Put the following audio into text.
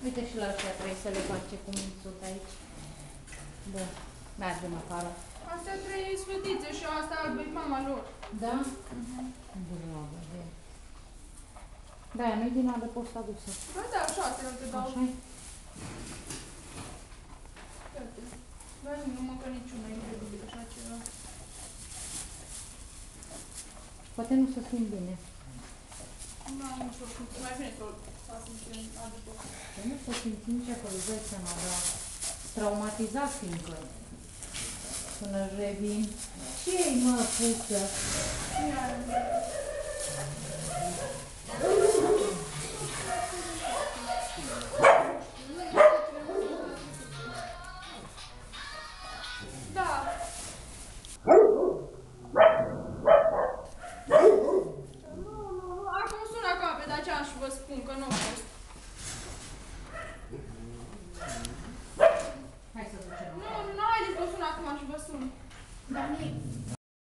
Uite și la ăștia trebuie să le face cum sunt aici. Bun, mergem afară. Astea 3 sfetițe și asta albă e mama lor. Da? Bravo, bine. Da, nu-i din adă post adusă. Ba da, 6 te dau. Așa-i? Uite. Dar nu mănâncă niciuna, e incredibil așa ceva. Poate nu se simt bine. Nu am nicio cum. Mai bine să o fac niște adupă. Că nu se simți nici acolo, dai seama, dar traumatizat fiindcă. Până revin. Ce-i, mă, puță? Da. Nu, acum sună ca pe Dacian și vă spun că nu a fost. Hai să ducem. Nu, haideți că sun acum și vă sun. Dani,